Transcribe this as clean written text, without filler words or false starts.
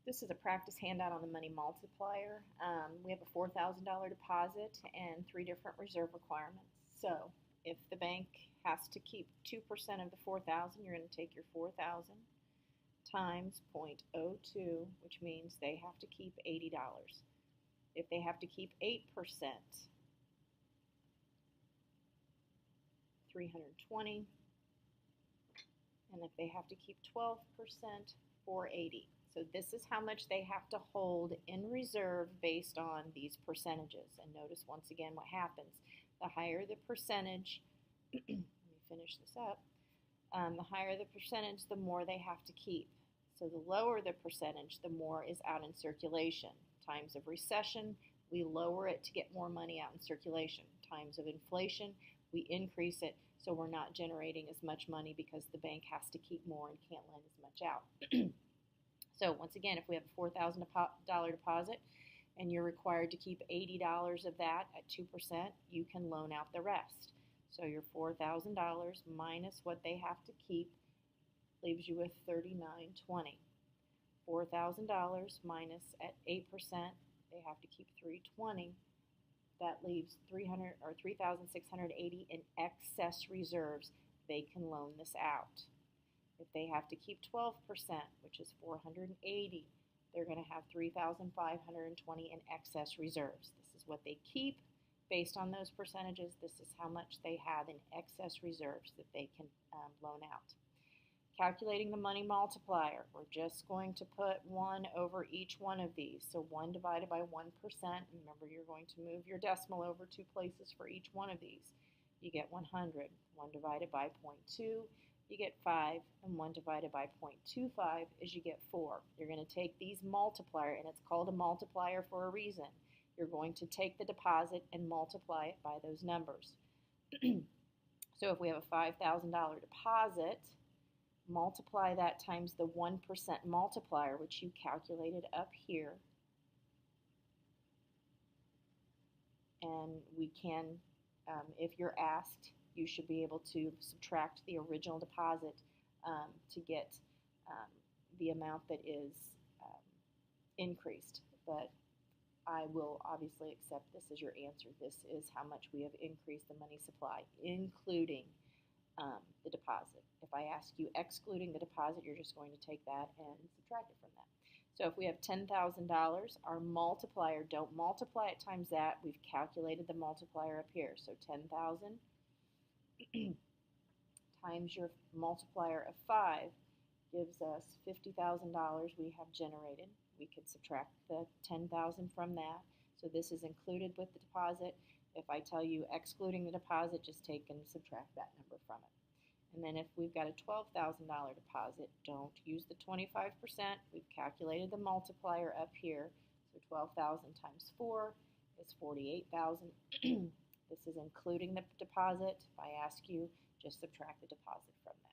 This is a practice handout on the money multiplier. We have a $4,000 deposit and three different reserve requirements. So if the bank has to keep 2% of the 4,000, you're going to take your 4,000 times 0.02, which means they have to keep $80. If they have to keep 8%, 320, and if they have to keep 12%, 480. So this is how much they have to hold in reserve based on these percentages. And notice once again what happens. The higher the percentage, let me finish this up, the higher the percentage, the more they have to keep. So the lower the percentage, the more is out in circulation. Times of recession, we lower it to get more money out in circulation. Times of inflation, we increase it so we're not generating as much money because the bank has to keep more and can't lend as much out. So once again, if we have a $4,000 deposit and you're required to keep $80 of that at 2%, you can loan out the rest. So your $4,000 minus what they have to keep leaves you with $39.20. $4,000 minus at 8%, they have to keep $320. That leaves $300 or $3,680 in excess reserves. They can loan this out. If they have to keep 12%, which is $480, they're going to have $3,520 in excess reserves. This is what they keep based on those percentages. This is how much they have in excess reserves that they can loan out. Calculating the money multiplier, we're just going to put 1 over each one of these. So 1 divided by 1%. Remember, you're going to move your decimal over 2 places for each one of these. You get 100. 1 divided by 0.2, you get 5. And 1 divided by 0.25 is you get 4. You're going to take these multiplier, and it's called a multiplier for a reason. You're going to take the deposit and multiply it by those numbers. So if we have a $5,000 deposit, multiply that times the 1% multiplier, which you calculated up here. And we can, if you're asked, you should be able to subtract the original deposit to get the amount that is increased. But I will obviously accept this as your answer. This is how much we have increased the money supply, including the deposit. If I ask you excluding the deposit, you're just going to take that and subtract it from that. So if we have $10,000, our multiplier, don't multiply it times that. We've calculated the multiplier up here. So 10,000 times your multiplier of 5 gives us $50,000 we have generated. We could subtract the 10,000 from that. So this is included with the deposit. If I tell you excluding the deposit, just take and subtract that number from it. And then if we've got a $12,000 deposit, don't use the 25%. We've calculated the multiplier up here. So 12,000 times 4 is 48,000. This is including the deposit. If I ask you, just subtract the deposit from that.